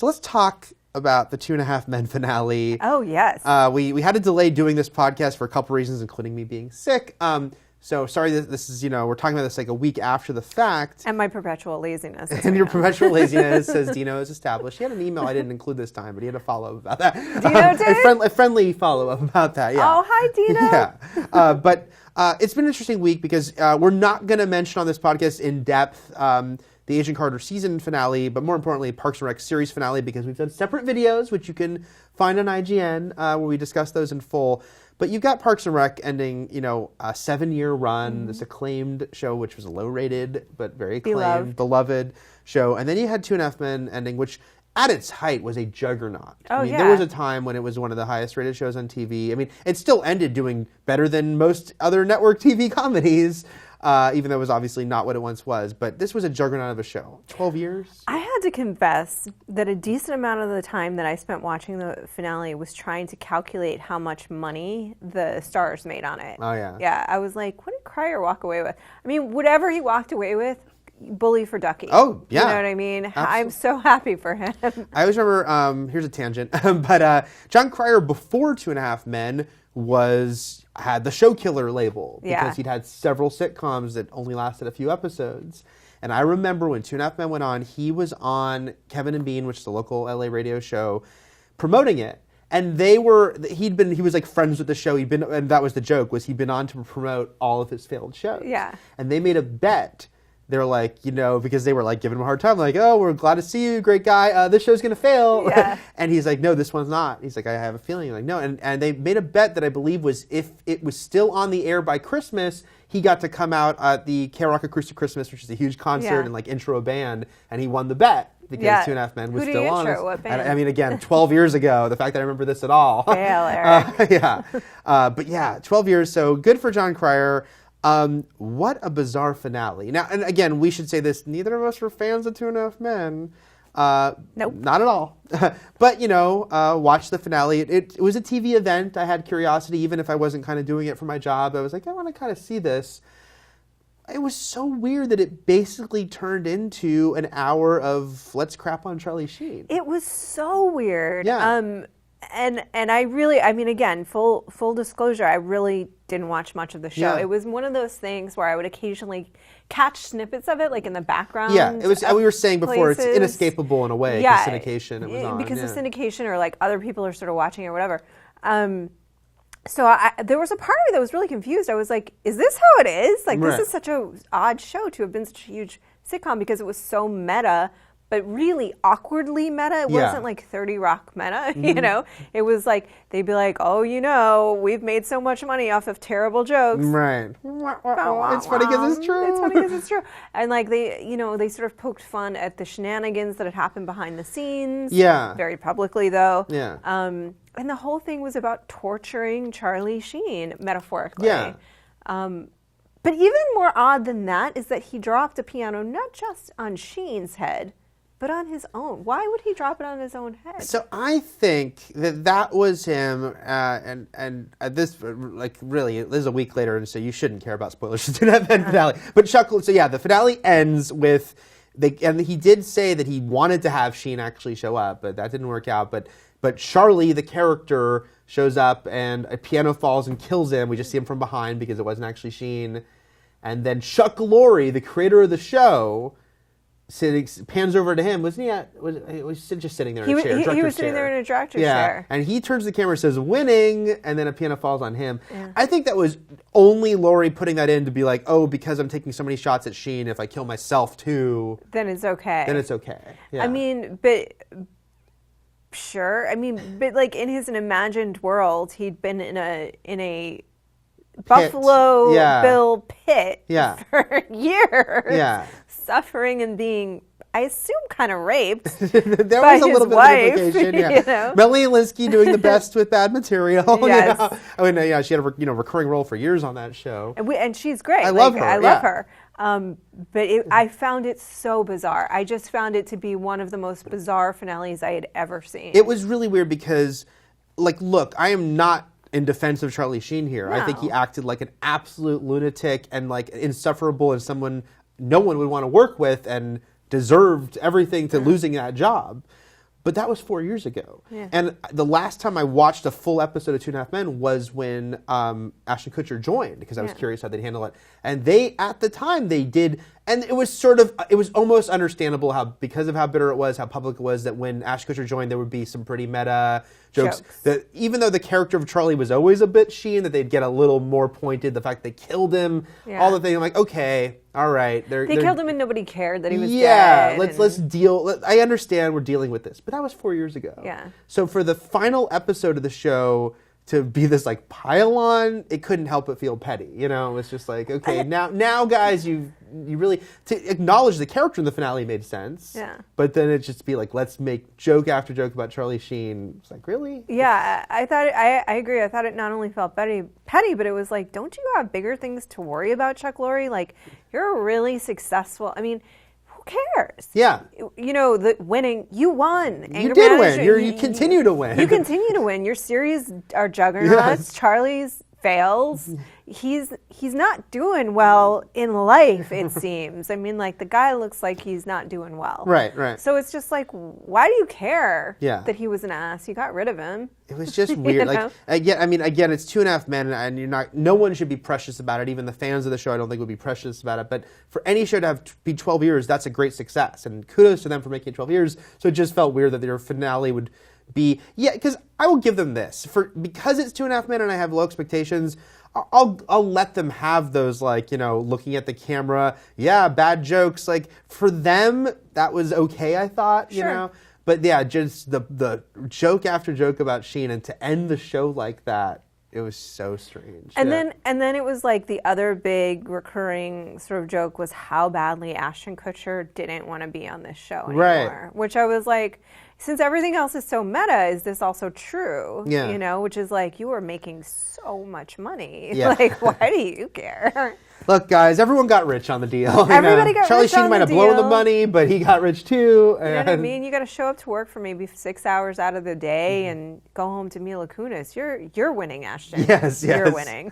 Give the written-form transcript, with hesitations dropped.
So let's talk about the 2.5 Men finale. Oh, yes. We had to delay doing this podcast for a couple reasons, including me being sick. So sorry, this is, we're talking about this like a week after the fact. And my perpetual laziness. And your perpetual laziness, as Dino has established. He had an email I didn't include this time, but he had a follow-up about that. Dino did? A friendly follow-up about that, yeah. Oh, hi, Dino. Yeah. But it's been an interesting week because we're not going to mention on this podcast in depth the Agent Carter season finale, but more importantly, Parks and Rec series finale, because we've done separate videos, which you can find on IGN, where we discuss those in full. But you've got Parks and Rec ending, a 7-year run, this acclaimed show, which was low-rated, but very acclaimed, beloved show. And then you had 2.5 Men ending, which at its height was a juggernaut. There was a time when it was one of the highest-rated shows on TV. I mean, it still ended doing better than most other network TV comedies, even though it was obviously not what it once was. But this was a juggernaut of a show. 12 years? I had to confess that a decent amount of the time that I spent watching the finale was trying to calculate how much money the stars made on it. Oh, yeah. Yeah, I was like, what did Cryer walk away with? I mean, whatever he walked away with, bully for Ducky. Oh, yeah. You know what I mean? Absolutely. I'm so happy for him. I always remember, here's a tangent, but John Cryer before 2.5 Men had the show killer label because he'd had several sitcoms that only lasted a few episodes. And I remember when 2.5 Men went on, he was on Kevin and Bean, which is a local LA radio show, promoting it. And he was like friends with the show. And that was the joke, was he'd been on to promote all of his failed shows. Yeah. And they made a bet. They're like, because they were like giving him a hard time, like, oh, we're glad to see you, great guy. This show's gonna fail. Yeah. And he's like, no, this one's not. He's like, I have a feeling. Like, no. And they made a bet that I believe was if it was still on the air by Christmas, he got to come out at the K-Rock Acoustic Christmas, which is a huge concert, and like intro a band, and he won the bet because 2.5 Men was still on. What band? And, I mean, again, 12 years ago. The fact that I remember this at all. Fail, Eric. Yeah. But yeah, 12 years. So good for John Cryer. What a bizarre finale. Now, and again, we should say this, neither of us were fans of 2.5 Men. Nope. Not at all. But, watch the finale. It was a TV event. I had curiosity, even if I wasn't kind of doing it for my job. I was like, I want to kind of see this. It was so weird that it basically turned into an hour of let's crap on Charlie Sheen. It was so weird. Yeah. And I really, again, full disclosure, I really didn't watch much of the show. Yeah. It was one of those things where I would occasionally catch snippets of it, like in the background. Yeah, it was. We were saying before, places. It's inescapable in a way. Yeah, because syndication. It was on because of syndication, or like other people are sort of watching or whatever. So there was a part of me that was really confused. I was like, is this how it is? Like, Right. This is such a odd show to have been such a huge sitcom because it was so meta, but really awkwardly meta. It wasn't like 30 Rock meta, It was like, they'd be like, oh, we've made so much money off of terrible jokes. Right. It's funny because it's true. It's funny because it's true. And like they sort of poked fun at the shenanigans that had happened behind the scenes. Yeah. Very publicly, though. Yeah. And the whole thing was about torturing Charlie Sheen, metaphorically. Yeah. But even more odd than that is that he dropped a piano not just on Sheen's head, but on his own. Why would he drop it on his own head? So I think that was him, and this, like, really, this is a week later, and so you shouldn't care about spoilers to that finale. But so yeah, the finale ends with, and he did say that he wanted to have Sheen actually show up, but that didn't work out. But Charlie, the character, shows up, and a piano falls and kills him. We just see him from behind because it wasn't actually Sheen. And then Chuck Lorre, the creator of the show, pans over to him. Wasn't he? Was just sitting there in a chair? He was sitting there in a director's chair. And he turns to the camera and says, winning, and then a piano falls on him. Yeah. I think that was only Lorre putting that in to be like, oh, because I'm taking so many shots at Sheen, if I kill myself too, then it's okay. Yeah. But sure. But like in his imagined world, he'd been in a Buffalo Bill pit for years, suffering and being, I assume, kind of raped. There by was a little bit wife, of implication. Melanie Linsky doing the best with bad material. Yes. She had a recurring role for years on that show, and she's great. I love her. I love her. But I found it so bizarre. I just found it to be one of the most bizarre finales I had ever seen. It was really weird because, look, I am not in defense of Charlie Sheen here. No. I think he acted like an absolute lunatic and like insufferable and someone no one would want to work with and deserved everything to losing that job. But that was 4 years ago. Yeah. And the last time I watched a full episode of 2.5 Men was when Ashton Kutcher joined, because I was curious how they'd handle it. And at the time, they did, and it was almost understandable because of how bitter it was, how public it was, that when Ashton Kutcher joined, there would be some pretty meta jokes. That even though the character of Charlie was always a bit sheen, that they'd get a little more pointed. The fact they killed him, all the things. I'm like, okay, all right. They killed him and nobody cared that he was dead. Yeah, let's deal. I understand we're dealing with this, but that was 4 years ago. Yeah. So for the final episode of the show to be this like pile-on, it couldn't help but feel petty. You know, it was just like, okay, now guys, you really, to acknowledge the character in the finale made sense. Yeah. But then it just be like, let's make joke after joke about Charlie Sheen. It's like, really? Yeah, I agree. I thought it not only felt petty, but it was like, don't you have bigger things to worry about, Chuck Lorre? Like, you're really successful. I mean, who cares? Yeah. You know, the winning, you won. You did win. You continue to win. You continue to win. Your series are juggernauts. Yes. Charlie's fails. He's not doing well in life, it seems. I mean, like, the guy looks like he's not doing well. Right. So it's just like, why do you care that he was an ass? You got rid of him. It was just weird. You know? Like, again, it's 2.5 Men, and no one should be precious about it. Even the fans of the show, I don't think, would be precious about it. But for any show to be 12 years, that's a great success. And kudos to them for making it 12 years. So it just felt weird that their finale would be, because I will give them this. Because it's 2.5 Men and I have low expectations, I'll let them have those, like, you know, looking at the camera, bad jokes. Like, for them, that was okay, I thought, you know. But yeah, just the joke after joke about Sheen, and to end the show like that, it was so strange. And then it was like the other big recurring sort of joke was how badly Ashton Kutcher didn't want to be on this show anymore. Right. Which I was like, since everything else is so meta, is this also true? Yeah. You know, which is like, you are making so much money. Yeah. Like, why do you care? Look, guys, everyone got rich on the deal. Everybody got Charlie rich Sheen on the might have deal. blown the money, but he got rich too. You know what I mean? You got to show up to work for maybe 6 hours out of the day and go home to Mila Kunis. You're winning, Ashton. Yes. You're winning.